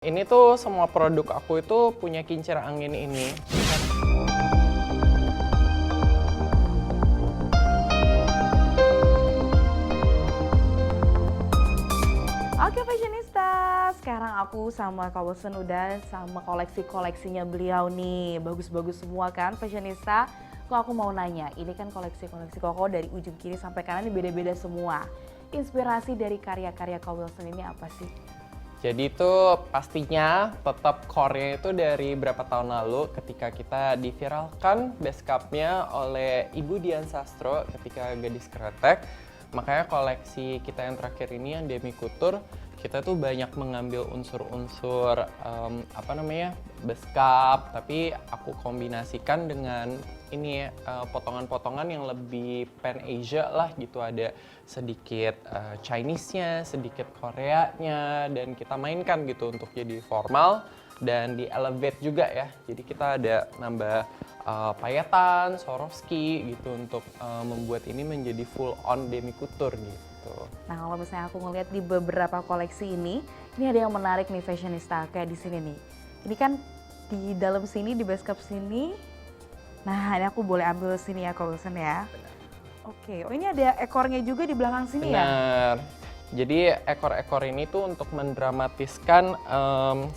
Ini tuh semua produk aku itu punya kincir angin ini. Oke fashionista, sekarang aku sama Kak Wilson udah sama koleksi-koleksinya beliau nih. Bagus-bagus semua kan fashionista. Kok aku mau nanya, ini kan koleksi-koleksi Koko dari ujung kiri sampai kanan ini beda-beda semua. Inspirasi dari karya-karya Kak Wilson ini apa sih? Jadi itu pastinya tetap core-nya itu dari berapa tahun lalu ketika kita diviralkan best cup-nya oleh Ibu Dian Sastro ketika Gadis Kretek. Makanya koleksi kita yang terakhir ini yang Demi Couture, kita tuh banyak mengambil unsur-unsur best cup, tapi aku kombinasikan dengan ini potongan-potongan yang lebih pan Asia lah gitu, ada sedikit Chinese-nya, sedikit Koreanya, dan kita mainkan gitu untuk jadi formal dan di elevate juga ya. Jadi kita ada nambah payetan, Swarovski gitu untuk membuat ini menjadi full on Demi Couture gitu. Nah kalau misalnya aku ngeliat di beberapa koleksi ini ada yang menarik nih fashionista kayak di sini nih. Ini kan di dalam sini, di base cup sini. Nah ini aku boleh ambil sini ya Kak Wilson ya. Oke, oh ini ada ekornya juga di belakang sini ya? Benar. Jadi ekor-ekor ini tuh untuk mendramatiskan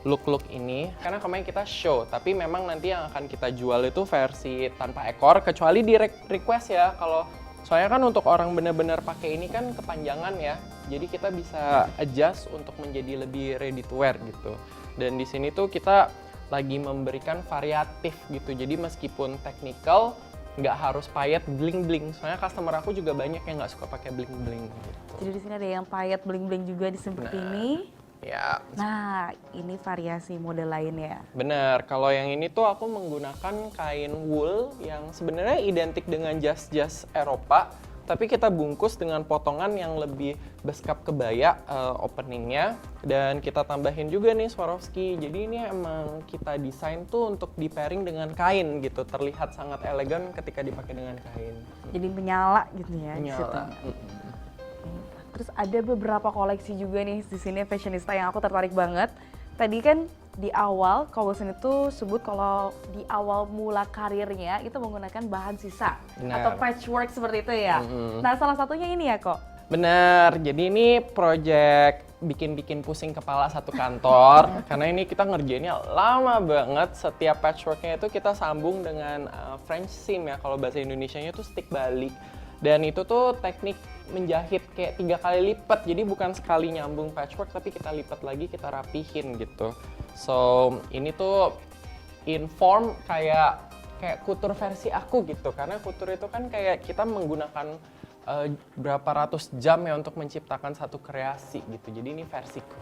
look-look ini. Karena kemarin kita show, tapi memang nanti yang akan kita jual itu versi tanpa ekor, kecuali di request ya. Kalau soalnya kan untuk orang benar-benar pakai ini kan kepanjangan ya. Jadi kita bisa adjust untuk menjadi lebih ready to wear gitu. Dan di sini tuh kita lagi memberikan variatif gitu. Jadi meskipun technical, nggak harus payet bling-bling. Soalnya customer aku juga banyak yang nggak suka pakai bling-bling gitu. Jadi di sini ada yang payet bling-bling juga di seperti ini. Ya. Nah, ini variasi model lainnya. Bener, kalau yang ini tuh aku menggunakan kain wool yang sebenarnya identik dengan jas-jas Eropa, tapi kita bungkus dengan potongan yang lebih beskap kebaya openingnya, dan kita tambahin juga nih Swarovski. Jadi ini emang kita desain tuh untuk di pairing dengan kain gitu, terlihat sangat elegan ketika dipakai dengan kain. Jadi menyala gitu ya. Menyala. Terus ada beberapa koleksi juga nih di sini fashionista yang aku tertarik banget. Tadi kan di awal Kak Wilson itu sebut kalau di awal mula karirnya itu menggunakan bahan sisa. Bener. Atau patchwork seperti itu ya. Nah salah satunya ini ya kok. Bener, jadi ini project bikin pusing kepala satu kantor. Karena ini kita ngerjainnya lama banget. Setiap patchworknya itu kita sambung dengan French seam ya, kalau bahasa Indonesianya itu stick balik. Dan itu tuh teknik menjahit kayak 3 kali lipat, jadi bukan sekali nyambung patchwork, tapi kita lipat lagi, kita rapihin gitu. So ini tuh inform kayak couture versi aku gitu, karena couture itu kan kayak kita menggunakan berapa ratus jam ya untuk menciptakan satu kreasi gitu, jadi ini versiku.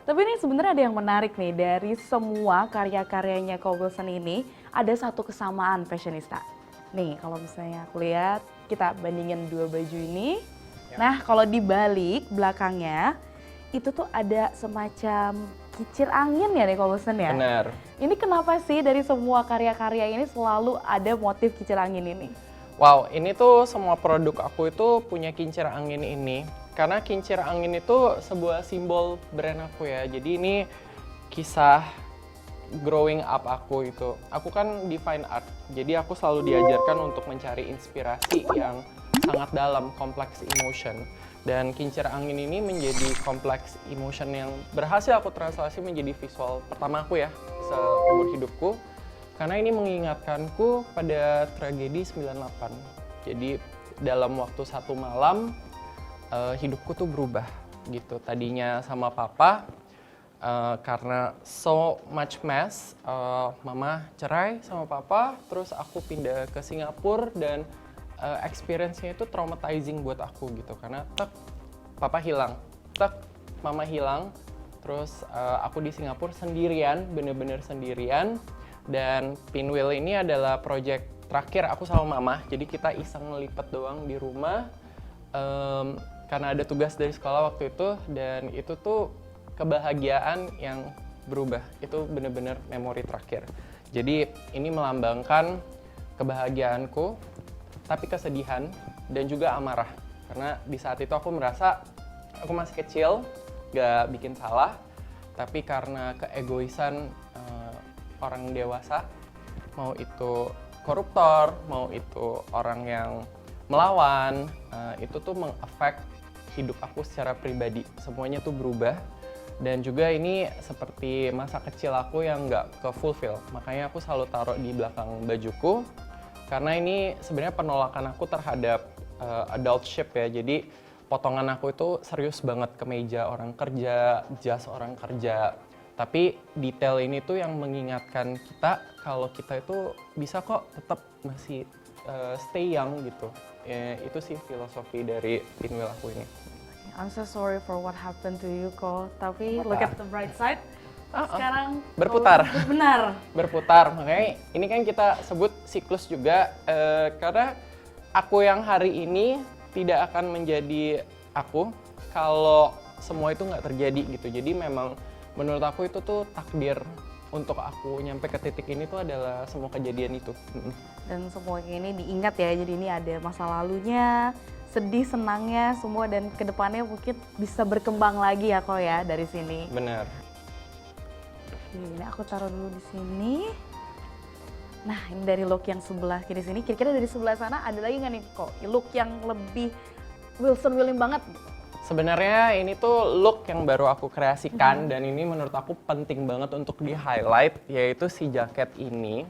Tapi ini sebenarnya ada yang menarik nih, dari semua karya-karyanya Kak Wilson ini ada satu kesamaan fashionista. Nih kalau misalnya aku lihat, kita bandingin dua baju ini. Nah kalau dibalik belakangnya, itu tuh ada semacam kicir angin ya nih Kak Wilson ya? Benar. Ini kenapa sih dari semua karya-karya ini selalu ada motif kicir angin ini? Wow, ini tuh semua produk aku itu punya kincir angin ini. Karena kincir angin itu sebuah simbol brand aku ya. Jadi ini kisah growing up aku itu. Aku kan di fine art, jadi aku selalu diajarkan untuk mencari inspirasi yang sangat dalam, kompleks emotion. Dan kincir angin ini menjadi kompleks emotion yang berhasil aku translasi menjadi visual pertama aku ya, seumur hidupku. Karena ini mengingatkanku pada tragedi 98. Jadi dalam waktu satu malam, hidupku tuh berubah gitu. Tadinya sama papa, karena so much mess, mama cerai sama papa, terus aku pindah ke Singapura dan experience-nya itu traumatizing buat aku gitu, karena papa hilang, mama hilang, terus aku di Singapura sendirian, bener-bener sendirian. Dan Pinwheel ini adalah project terakhir aku sama mama, jadi kita iseng ngelipet doang di rumah karena ada tugas dari sekolah waktu itu, dan itu tuh kebahagiaan yang berubah, itu bener-bener memori terakhir. Jadi ini melambangkan kebahagiaanku, tapi kesedihan dan juga amarah. Karena di saat itu aku merasa aku masih kecil, gak bikin salah, tapi karena keegoisan orang dewasa, mau itu koruptor, mau itu orang yang melawan, itu tuh mengefek hidup aku secara pribadi. Semuanya tuh berubah. Dan juga ini seperti masa kecil aku yang nggak ke-fulfill. Makanya aku selalu taruh di belakang bajuku. Karena ini sebenarnya penolakan aku terhadap adultship ya. Jadi potongan aku itu serius banget ke meja orang kerja, jas orang kerja. Tapi detail ini tuh yang mengingatkan kita kalau kita itu bisa kok tetap masih stay young gitu. Ya, itu sih filosofi dari Pinwheel aku ini. I'm so sorry for what happened to you kok. Tapi look at the bright side. Sekarang berputar. Benar. Berputar. Makanya ini kan kita sebut siklus juga karena aku yang hari ini tidak akan menjadi aku kalau semua itu nggak terjadi gitu. Jadi memang menurut aku itu tuh takdir untuk aku nyampe ke titik ini tuh adalah semua kejadian itu. Dan semua ini diingat ya. Jadi ini ada masa lalunya, sedih, senangnya, semua, dan kedepannya mungkin bisa berkembang lagi ya kok ya dari sini. Benar. Ini aku taruh dulu di sini. Nah ini dari look yang sebelah kiri sini, kira-kira dari sebelah sana ada lagi nggak nih kok look yang lebih Wilson William banget? Sebenarnya ini tuh look yang baru aku kreasikan dan ini menurut aku penting banget untuk di-highlight, yaitu si jaket ini.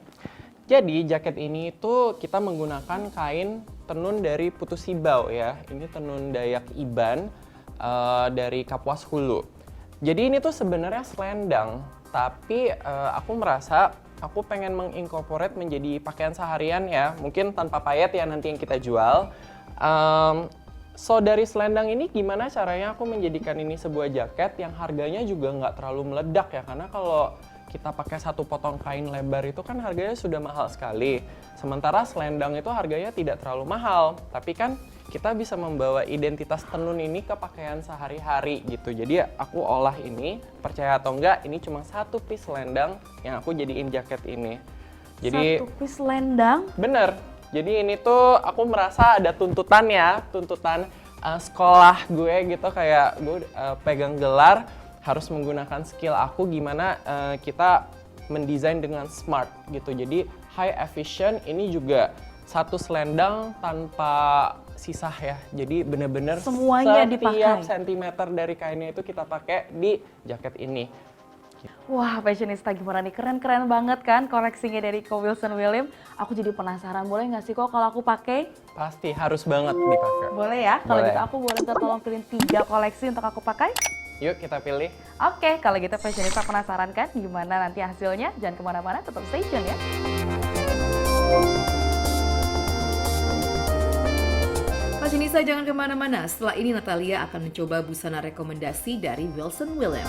Jadi jaket ini itu kita menggunakan kain tenun dari Putus Sibau ya. Ini tenun Dayak Iban dari Kapuas Hulu. Jadi ini tuh sebenarnya selendang, tapi aku merasa aku pengen mengincorporate menjadi pakaian seharian ya. Mungkin tanpa payet ya nanti yang kita jual. So dari selendang ini gimana caranya aku menjadikan ini sebuah jaket yang harganya juga nggak terlalu meledak ya. Karena kalau kita pakai satu potong kain lebar itu kan harganya sudah mahal sekali. Sementara selendang itu harganya tidak terlalu mahal. Tapi kan kita bisa membawa identitas tenun ini ke pakaian sehari-hari gitu. Jadi aku olah ini, percaya atau enggak, ini cuma satu piece selendang yang aku jadiin jaket ini. Jadi satu piece selendang? Bener. Jadi ini tuh aku merasa ada tuntutan ya, tuntutan sekolah gue gitu, kayak gue pegang gelar harus menggunakan skill aku gimana kita mendesain dengan smart gitu. Jadi high efficient, ini juga satu selendang tanpa sisah ya. Jadi bener-bener semuanya setiap dipakai. sentimeter dari kainnya itu kita pakai di jaket ini. Wah, fashionista gimana nih? Keren-keren banget kan koleksinya dari Ko Wilson William. Aku jadi penasaran, boleh nggak sih kok kalau aku pakai? Pasti harus banget dipakai. Boleh ya? Kalau Boleh. gitu aku boleh tolong pilih 3 koleksi untuk aku pakai? Yuk kita pilih. Oke, kalau gitu fashionista penasaran kan gimana nanti hasilnya? Jangan kemana-mana, tetap stay tune ya. Fashionista jangan kemana-mana, setelah ini Natalia akan mencoba busana rekomendasi dari Wilson William.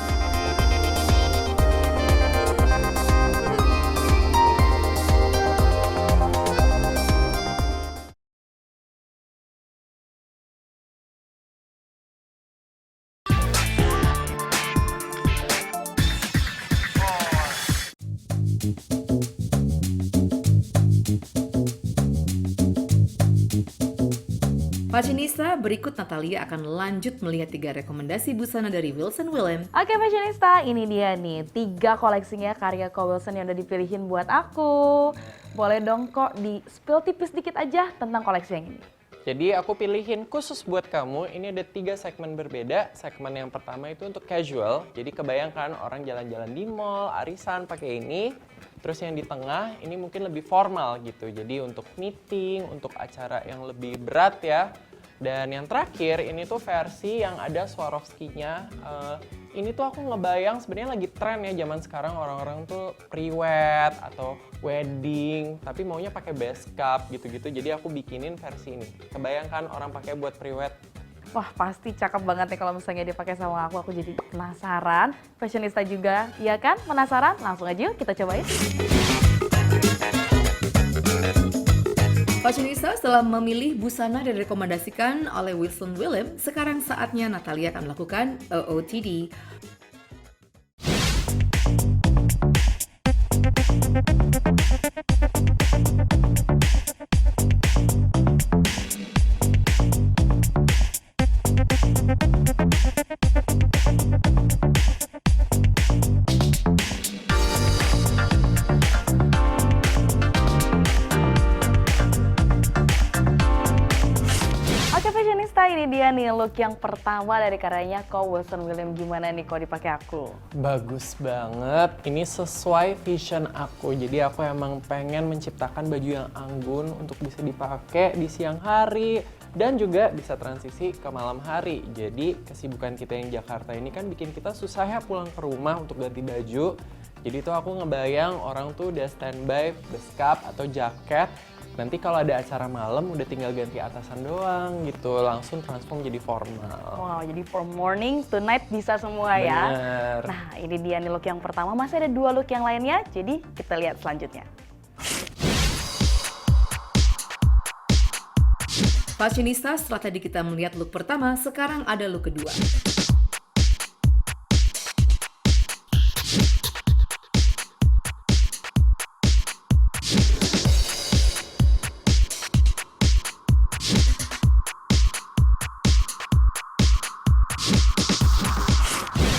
Fashionista, berikut Natalia akan lanjut melihat 3 rekomendasi busana dari Wilson William. Oke fashionista, ini dia nih 3 koleksinya karya Ko Wilson yang udah dipilihin buat aku. Boleh dong kok di spill tipis dikit aja tentang koleksi yang ini. Jadi aku pilihin khusus buat kamu, ini ada 3 segmen berbeda. Segmen yang pertama itu untuk casual, jadi kebayangkan orang jalan-jalan di mall, arisan pakai ini. Terus yang di tengah ini mungkin lebih formal gitu, jadi untuk meeting, untuk acara yang lebih berat ya. Dan yang terakhir ini tuh versi yang ada Swarovski-nya. Ini tuh aku ngebayang sebenarnya lagi tren ya zaman sekarang, orang-orang tuh pre-wed atau wedding tapi maunya pakai base cup gitu-gitu. Jadi aku bikinin versi ini. Kebayangkan orang pakai buat pre-wed. Wah pasti cakep banget nih kalau misalnya dipakai sama aku jadi penasaran. Fashionista juga, iya kan? Penasaran? Langsung aja yuk kita cobain. Fashionista, setelah memilih busana dan direkomendasikan oleh Wilson William, sekarang saatnya Natalia akan melakukan OOTD. ini dia nih look yang pertama dari karyanya Ko Wilson William. Gimana nih kok dipakai aku? Bagus banget, ini sesuai vision aku. Jadi aku emang pengen menciptakan baju yang anggun untuk bisa dipakai di siang hari dan juga bisa transisi ke malam hari. Jadi kesibukan kita yang Jakarta ini kan bikin kita susah ya pulang ke rumah untuk ganti baju. Jadi itu aku ngebayang orang tuh udah standby beskap atau jaket. Nanti kalau ada acara malam udah tinggal ganti atasan doang gitu, langsung transform jadi formal. Wow, jadi from morning to night bisa semua ya. Bener. Nah, ini dia nih look yang pertama. Masih ada 2 look yang lainnya, jadi kita lihat selanjutnya. Fashionista, setelah tadi kita melihat look pertama, sekarang ada look kedua.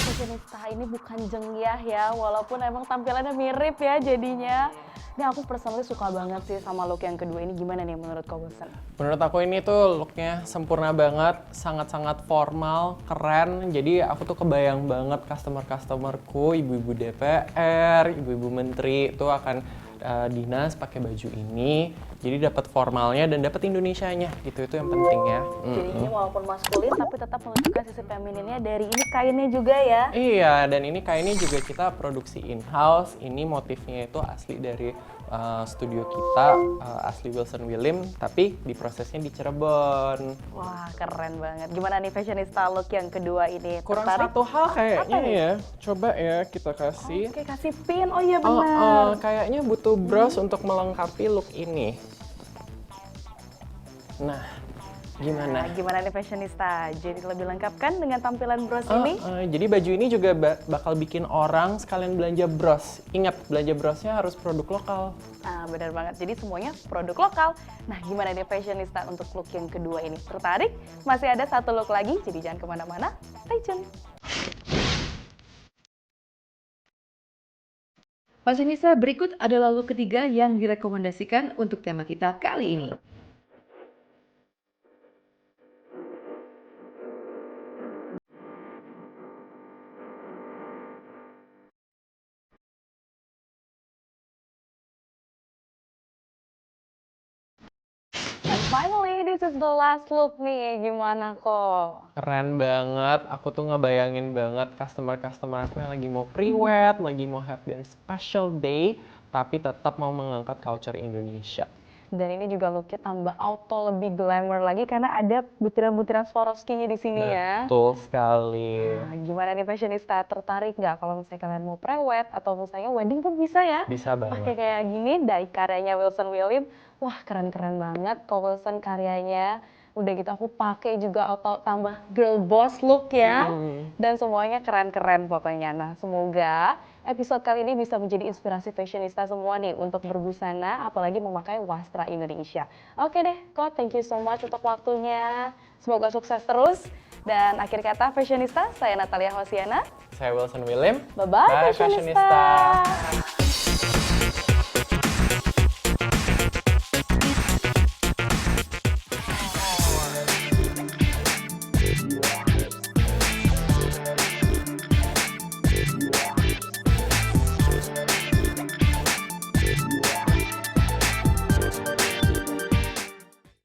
Fashionista ini bukan jengyah ya, walaupun emang tampilannya mirip ya jadinya. Ini aku personally suka banget sih sama look yang kedua ini. Gimana nih menurut Ko Wilson? Menurut aku ini tuh looknya sempurna banget, sangat-sangat formal, keren. Jadi aku tuh kebayang banget customer-customerku, ibu-ibu DPR, ibu-ibu menteri itu akan dinas pakai baju ini. Jadi dapat formalnya dan dapat Indonesianya gitu, itu yang penting ya. Jadi ini walaupun maskulin tapi tetap menunjukkan sisi femininnya dari ini kainnya juga ya. Iya, dan ini kainnya juga kita produksi in-house. Ini motifnya itu asli dari studio kita, asli Wilson William, tapi diprosesnya di Cirebon. Wah, keren banget. Gimana nih fashionista look yang kedua ini? Kurang Tertarik? satu hal kayaknya nih? ya. Coba ya kita kasih. Oke, kasih pin. Oh iya benar. Kayaknya butuh bros untuk melengkapi look ini. Nah, gimana? Nah, gimana nih fashionista? Jadi lebih lengkap kan dengan tampilan bros ini? Jadi baju ini juga bakal bikin orang sekalian belanja bros. Ingat, belanja brosnya harus produk lokal. Nah, benar banget. Jadi semuanya produk lokal. Nah, gimana nih fashionista untuk look yang kedua ini? Tertarik? Masih ada 1 look lagi, jadi jangan kemana-mana. Stay tune. Fashionista, berikut adalah look ketiga yang direkomendasikan untuk tema kita kali ini. And finally, this is the last look nih. Gimana kok? Keren banget, aku tuh ngebayangin banget customer-customer aku yang lagi mau pre-wed, lagi mau have their special day, tapi tetap mau mengangkat culture Indonesia. Dan ini juga looknya tambah auto lebih glamour lagi karena ada butiran-butiran Swarovski-nya di sini ya. Betul sekali. Nah, gimana nih fashionista? Tertarik nggak kalau misalnya kalian mau pre-wed atau misalnya wedding pun bisa ya? Bisa Pakai banget. kayak gini dari karyanya Wilson William. Wah, keren-keren banget. Ko Wilson karyanya. Udah gitu aku pakai juga auto tambah girl boss look ya. Dan semuanya keren-keren pokoknya. Nah, semoga episode kali ini bisa menjadi inspirasi fashionista semua nih untuk berbusana, apalagi memakai wastra Indonesia. Oke deh, Ko, thank you so much untuk waktunya. Semoga sukses terus. Dan akhir kata fashionista, saya Natalia Hosiana. Saya Wilson William. Bye-bye Bye, fashionista. fashionista.